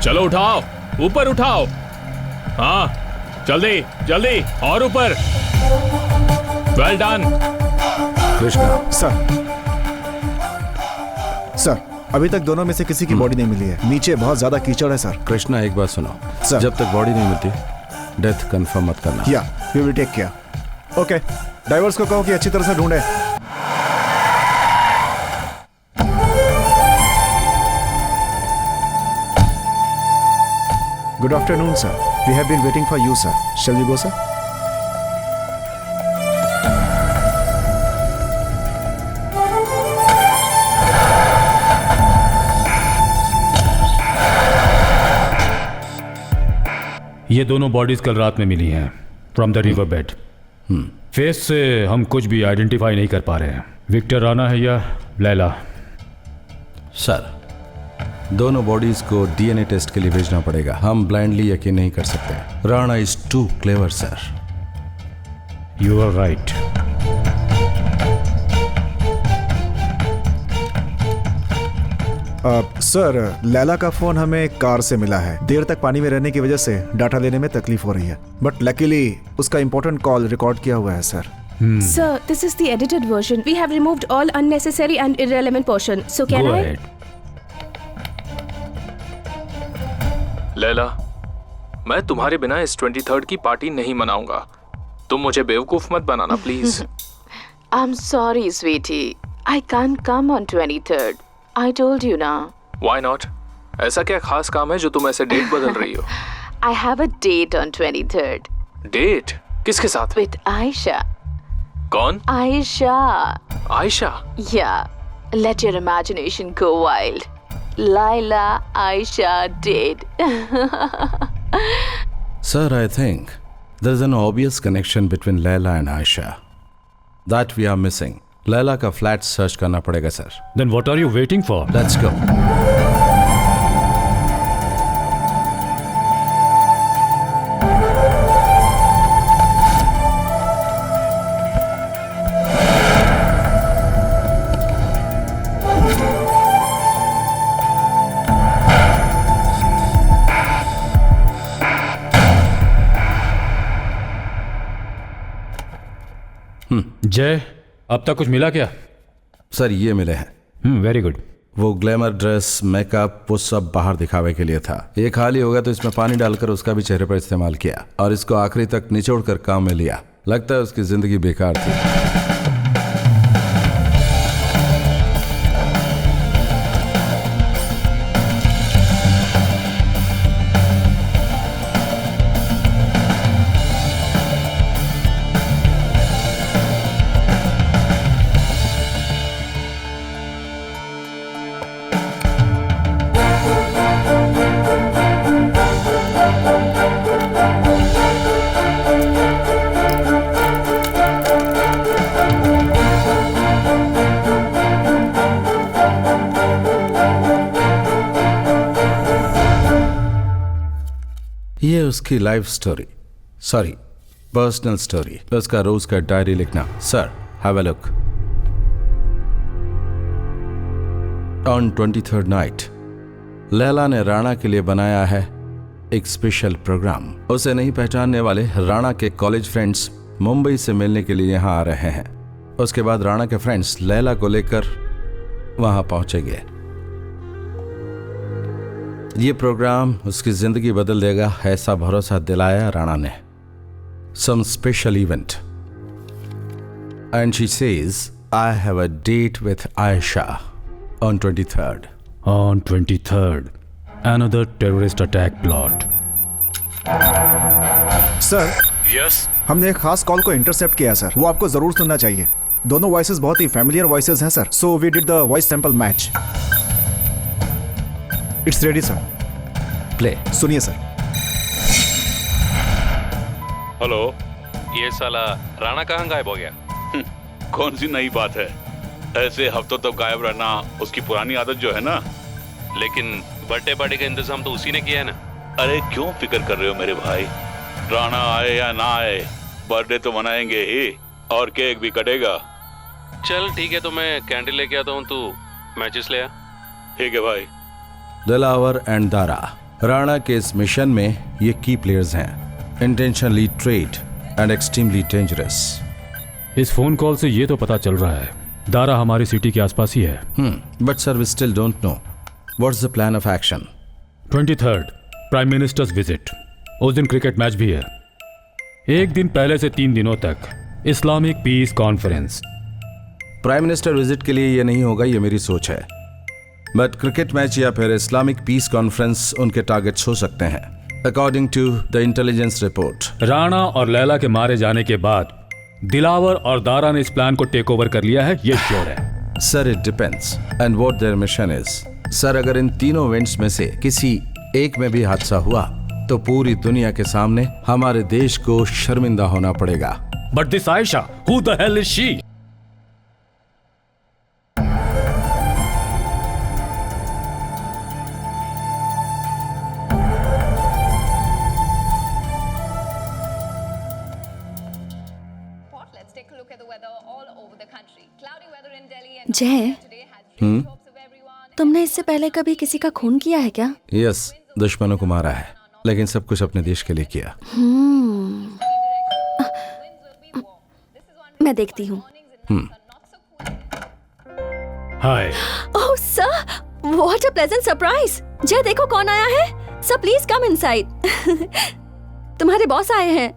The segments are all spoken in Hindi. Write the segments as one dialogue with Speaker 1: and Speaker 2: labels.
Speaker 1: चलो उठाओ, ऊपर उठाओ। हाँ जल्दी जल्दी, और ऊपर। Well done.
Speaker 2: कृष्णा।
Speaker 3: सर अभी तक दोनों में से किसी की बॉडी नहीं मिली है। नीचे बहुत ज्यादा कीचड़ है सर।
Speaker 2: कृष्णा एक बात सुनो
Speaker 3: सर।
Speaker 2: जब तक बॉडी नहीं मिलती डेथ कंफर्म मत करना।
Speaker 3: या we will take care. Okay, drivers को कहो कि अच्छी तरह से ढूंढे। Good afternoon sir, we have been waiting for you sir. Shall we go sir?
Speaker 1: ये दोनों बॉडीज कल रात में मिली हैं from the river bed. Face से हम कुछ भी आइडेंटिफाई नहीं कर पा रहे हैं। विक्टर राणा है या लैला?
Speaker 2: सर दोनों बॉडीज को डीएनए टेस्ट के लिए भेजना पड़ेगा। हम ब्लाइंडली यकीन नहीं कर सकते। Rana is too clever sir.
Speaker 1: You are right.
Speaker 3: Sir Laila का फोन हमें कार से मिला है। देर तक पानी में रहने की वजह से डाटा लेने में तकलीफ हो रही है, बट लकीली उसका इंपॉर्टेंट कॉल रिकॉर्ड किया हुआ है sir.
Speaker 4: Sir, this is the edited version. We have removed all unnecessary and irrelevant portion. So can
Speaker 1: Go
Speaker 4: I?
Speaker 1: ahead.
Speaker 5: Laila, मैं तुम्हारे बिना इस 23rd की पार्टी नहीं मनाऊंगा। तुम मुझे बेवकूफ मत बनाना please.
Speaker 6: I'm sorry, sweetie. I can't come on 23rd. I told you now.
Speaker 5: Why not? ऐसा क्या खास काम है जो तुम ऐसे डेट बदल रही हो?
Speaker 6: I have a date on 23rd.
Speaker 5: Date? किसके साथ?
Speaker 6: With Aisha.
Speaker 5: कौन?
Speaker 6: Aisha.
Speaker 5: Ayesha?
Speaker 6: Yeah. Let your imagination go wild. Laila Aisha date.
Speaker 2: Sir, I think there is an obvious connection between Laila and Aisha that we are missing. Laila का फ्लैट सर्च करना पड़ेगा sir.
Speaker 1: Then what are you waiting for?
Speaker 2: Let's go.
Speaker 1: जय, अब तक कुछ मिला क्या?
Speaker 2: सर ये मिले हैं।
Speaker 1: Very good.
Speaker 2: वो ग्लैमर ड्रेस, मेकअप, वो सब बाहर दिखावे के लिए था। ये खाली होगा तो इसमें पानी डालकर उसका भी चेहरे पर इस्तेमाल किया और इसको आखिरी तक निचोड़कर काम में लिया। लगता है उसकी जिंदगी बेकार थी। ये उसकी life story, sorry personal story, उसका रोज का डायरी लिखना। Sir have a look. On 23rd night Laila ने राणा के लिए बनाया है एक स्पेशल प्रोग्राम। उसे नहीं पहचानने वाले राणा के कॉलेज फ्रेंड्स मुंबई से मिलने के लिए यहाँ आ रहे हैं। उसके बाद राणा के फ्रेंड्स लैला को लेकर वहां पहुंचेंगे। ये प्रोग्राम उसकी जिंदगी बदल देगा, ऐसा भरोसा दिलाया राणा ने। Some special event and she says I have a date with Ayesha on 23rd.
Speaker 1: On 23rd, another terrorist attack plot.
Speaker 3: Sir
Speaker 1: Yes.
Speaker 3: हमने एक खास कॉल को इंटरसेप्ट किया सर, वो आपको जरूर सुनना चाहिए। दोनों वॉइसेस बहुत ही फैमिलियर वॉइसेस हैं sir, so we did the voice sample match. It's ready sir,
Speaker 2: play.
Speaker 3: सुनिए सर।
Speaker 7: हेलो, ये साला राणा कहाँ गायब हो गया?
Speaker 8: कौन सी नई बात है? ऐसे हफ्तों तक गायब रहना उसकी पुरानी आदत जो है ना।
Speaker 7: लेकिन बर्थडे पार्टी का इंतजाम तो उसी ने किया है ना।
Speaker 8: अरे क्यों फिक्र कर रहे हो मेरे भाई? राणा आए या ना आए, बर्थडे तो मनाएंगे ही और केक भी कटेगा।
Speaker 7: चल ठीक है, तो मैं कैंडल लेके आता हूँ, तू मैचेस ले आ।
Speaker 8: ठीक है भाई।
Speaker 2: दिलावर एंड दारा राणा के इस मिशन में ये की प्लेयर्स हैं, intentionally trade and extremely dangerous.
Speaker 1: इस फोन कॉल से ये तो पता चल रहा है दारा हमारी सिटी के आसपास ही है।
Speaker 2: But sir we still don't know what's the plan of action.
Speaker 1: 23rd prime minister's visit, उस दिन क्रिकेट मैच भी है। एक दिन पहले से 3 दिनों तक Islamic peace conference.
Speaker 2: Prime minister visit के लिए ये नहीं होगा, ये मेरी सोच है, बट क्रिकेट मैच या फिर इस्लामिक पीस कॉन्फ्रेंस उनके टारगेट्स हो सकते हैं according to the intelligence report.
Speaker 1: Rana और लैला के मारे जाने के बाद दिलावर और दारा ने इस प्लान को टेक ओवर कर लिया है, ये श्योर है।
Speaker 2: Sir it depends and what there mission is. Sir अगर इन तीनों इवेंट्स में से किसी एक में भी हादसा हुआ तो पूरी दुनिया के सामने हमारे देश को शर्मिंदा होना पड़ेगा।
Speaker 1: But this Ayesha, who the hell is she?
Speaker 9: जय, तुमने इससे पहले कभी किसी का खून किया है क्या?
Speaker 2: यस, दुश्मनों को मारा है, लेकिन सब कुछ अपने देश के लिए किया।
Speaker 9: मैं देखती हूँ।
Speaker 1: Hi.
Speaker 9: Oh sir, what a pleasant surprise. Jay देखो कौन आया है। Sir please come inside. तुम्हारे बॉस आए हैं।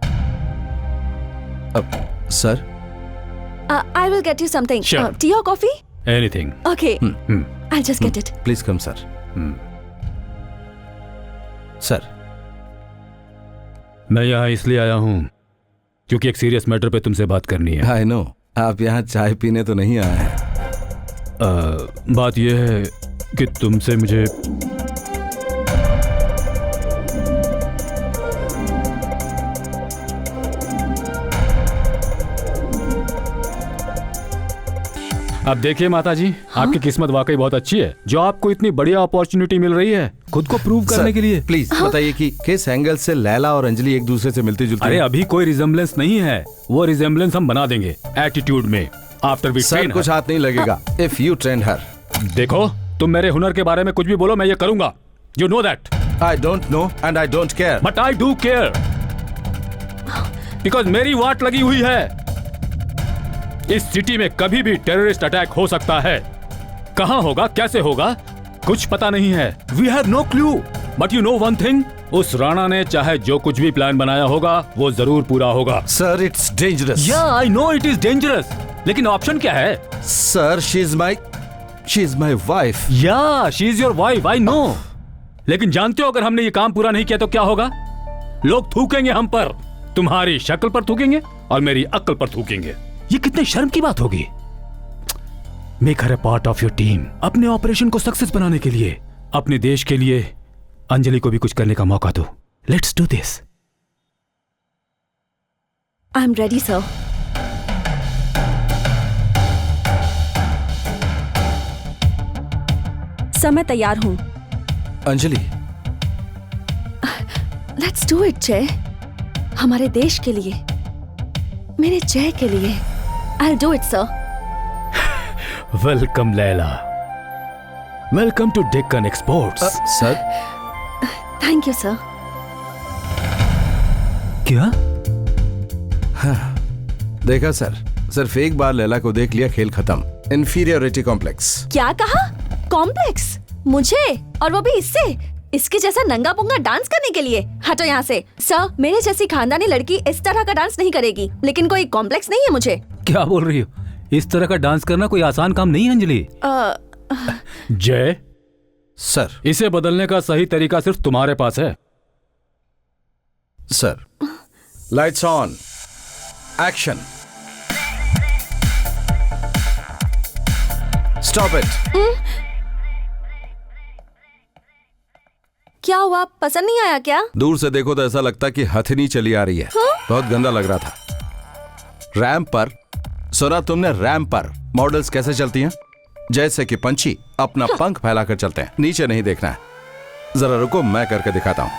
Speaker 2: Sir
Speaker 9: I will get you something.
Speaker 1: Sure.
Speaker 9: Tea or coffee?
Speaker 1: Anything.
Speaker 9: Okay. I'll just get it.
Speaker 2: Please come sir. Sir
Speaker 1: मैं यहाँ इसलिए आया हूँ क्योंकि एक सीरियस मैटर पे तुमसे बात करनी है।
Speaker 2: आई नो, आप यहाँ चाय पीने तो नहीं आए हैं।
Speaker 1: बात यह है कि तुमसे मुझे अब देखिए माता जी, आपकी किस्मत वाकई बहुत अच्छी है जो आपको इतनी बढ़िया अपॉर्चुनिटी मिल रही है खुद को प्रूव करने के लिए।
Speaker 2: प्लीज बताइए कि किस एंगल से लैला और अंजलि एक दूसरे से मिलती जुलती
Speaker 1: अरे
Speaker 2: हैं?
Speaker 1: अभी कोई रिजेम्बलेंस नहीं है, वो रिजेम्बलेंस हम बना देंगे एटीट्यूड में आफ्टर वी
Speaker 2: सर
Speaker 1: ट्रेन।
Speaker 2: कुछ हाथ नहीं लगेगा इफ यू ट्रेन हर।
Speaker 1: देखो तुम मेरे हुनर के बारे में कुछ भी बोलो, मैं ये करूंगा। You know that.
Speaker 2: I don't know and I don't care.
Speaker 1: But I do care because मेरी वाट लगी हुई है। इस सिटी में कभी भी टेररिस्ट अटैक हो सकता है, कहां होगा, कैसे होगा, कुछ पता नहीं है। We have no clue. But you know one thing, उस राणा ने चाहे जो कुछ भी प्लान बनाया होगा वो जरूर पूरा होगा।
Speaker 2: Sir it's dangerous.
Speaker 1: Yeah I know it is dangerous, लेकिन ऑप्शन क्या है?
Speaker 2: Sir she is my wife.
Speaker 1: Yeah she is your wife, I know. लेकिन जानते हो अगर हमने ये काम पूरा नहीं किया तो क्या होगा? लोग थूकेंगे हम पर, तुम्हारी शक्ल पर थूकेंगे और मेरी अक्ल पर थूकेंगे। ये कितने शर्म की बात होगी। Make her A part of your team. अपने ऑपरेशन को सक्सेस बनाने के लिए, अपने देश के लिए अंजलि को भी कुछ करने का मौका दो। Let's do this.
Speaker 9: I am ready sir. Sir मैं तैयार हूँ।
Speaker 2: अंजलि
Speaker 9: लेट्स डू इट जय, हमारे देश के लिए, मेरे जय के लिए। I'll do it, sir.
Speaker 1: Welcome Laila, welcome to Deccan exports.
Speaker 2: Sir
Speaker 9: Thank you, sir.
Speaker 1: क्या?
Speaker 2: देखा सर, सिर्फ एक बार लैला को देख लिया, खेल खत्म। Inferiority complex.
Speaker 9: क्या कहा? कॉम्प्लेक्स? मुझे? और वो भी इससे? इसके जैसा नंगा पुंगा डांस करने के लिए? हटो यहाँ से। सर मेरे जैसी खानदानी लड़की इस तरह का डांस नहीं करेगी, लेकिन कोई कॉम्प्लेक्स नहीं है मुझे।
Speaker 1: क्या बोल रही हो? इस तरह का डांस करना कोई आसान काम नहीं है अंजलि। जय
Speaker 2: सर,
Speaker 1: इसे बदलने का सही तरीका सिर्फ तुम्हारे पास है।
Speaker 2: Sir lights on, action, stop it.
Speaker 9: क्या हुआ, पसंद नहीं आया क्या?
Speaker 2: दूर से देखो तो ऐसा लगता कि हथनी चली आ रही है। बहुत गंदा लग रहा था। रैंप पर, सुना तुमने रैंप पर मॉडल्स कैसे चलती हैं? जैसे कि पंछी अपना पंख फैलाकर चलते हैं। नीचे नहीं देखना है, जरा रुको मैं करके दिखाता हूं।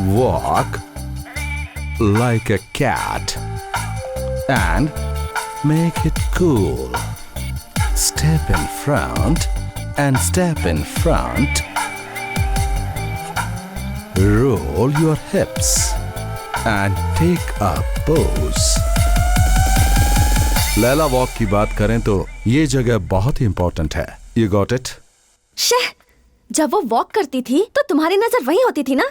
Speaker 2: Walk like a cat and make it cool. Step in front and step in front roll your hips and take a pose. Laila walk की बात करें तो ये जगह बहुत ही इंपॉर्टेंट है. You got it?
Speaker 9: शह, जब वो वॉक करती थी तो तुम्हारी नजर वहीं होती थी ना.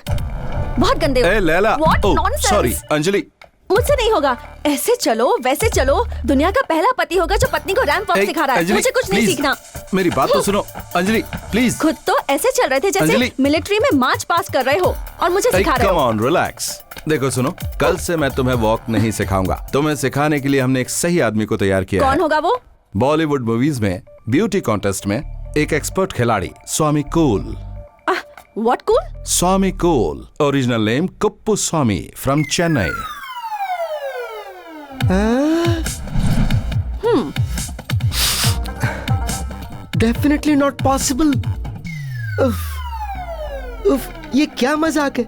Speaker 9: बहुत गंदे हो.
Speaker 2: ए Laila.
Speaker 9: What
Speaker 2: Oh,
Speaker 9: nonsense?
Speaker 2: sorry, Anjali.
Speaker 9: मुझसे नहीं होगा. ऐसे चलो वैसे चलो. दुनिया का पहला पति होगा जो पत्नी को रैंप वॉक
Speaker 2: ए,
Speaker 9: सिखा रहा है.
Speaker 2: अंजलि,
Speaker 9: मुझे कुछ नहीं
Speaker 2: please,
Speaker 9: सीखना.
Speaker 2: मेरी बात तो सुनो. अंजलि प्लीज.
Speaker 9: खुद तो ऐसे चल रहे थे जैसे
Speaker 2: अंजलि।
Speaker 9: मिलिट्री में मार्च पास कर रहे हो और मुझे सिखा रहे
Speaker 2: कम
Speaker 9: हो.
Speaker 2: On, relax. देखो सुनो, कल से मैं तुम्हें वॉक नहीं सिखाऊंगा. तुम्हें सिखाने के लिए हमने एक सही आदमी को तैयार किया
Speaker 9: कौन
Speaker 2: है.
Speaker 9: होगा वो?
Speaker 2: बॉलीवुड मूवीज में ब्यूटी कॉन्टेस्ट में एक एक्सपर्ट खिलाड़ी, Swami cool.
Speaker 9: What cool?
Speaker 2: Swami cool, original name Kuppu Swami from Chennai.
Speaker 10: Definitely not possible. ये क्या मजाक है?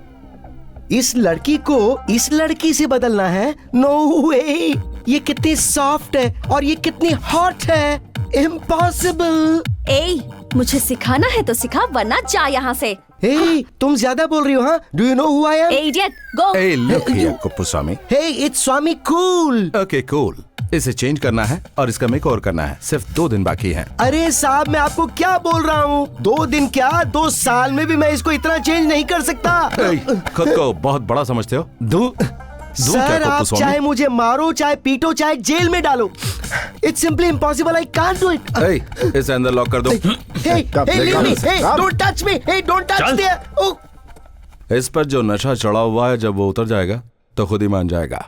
Speaker 10: इस लड़की को इस लड़की से बदलना है? नो वे. ये कितनी सॉफ्ट है और ये कितनी हॉट है. इम्पॉसिबल.
Speaker 9: ए, मुझे सिखाना है तो सिखा वरना जा यहाँ से.
Speaker 10: हे, तुम ज्यादा बोल रही हो. हाँ, do you know who I am?
Speaker 9: Idiot, go.
Speaker 2: ए look here Kuppuswamy.
Speaker 10: Hey, it's Swami cool.
Speaker 2: Okay cool. इसे चेंज करना है और इसका मेकओवर करना है. सिर्फ 2 दिन बाकी हैं.
Speaker 10: अरे साहब, मैं आपको क्या बोल रहा हूँ. 2 दिन क्या, 2 साल में भी मैं इसको इतना चेंज नहीं कर सकता.
Speaker 2: ए, खुद को बहुत बड़ा समझते हो. दूं क्या
Speaker 10: सर,
Speaker 2: कुप्पू
Speaker 10: आप
Speaker 2: स्वामी?
Speaker 10: चाहे मुझे मारो, चाहे पीटो, चाहे जेल में डालो. It's simply impossible. I can't do it.
Speaker 2: ए, इसे अंदर लॉक कर दो.
Speaker 10: Leave me. Don't touch me. Don't touch there.
Speaker 2: इस पर जो नशा चढ़ा हुआ है, जब वो उतर जाएगा तो खुद ही मान जाएगा.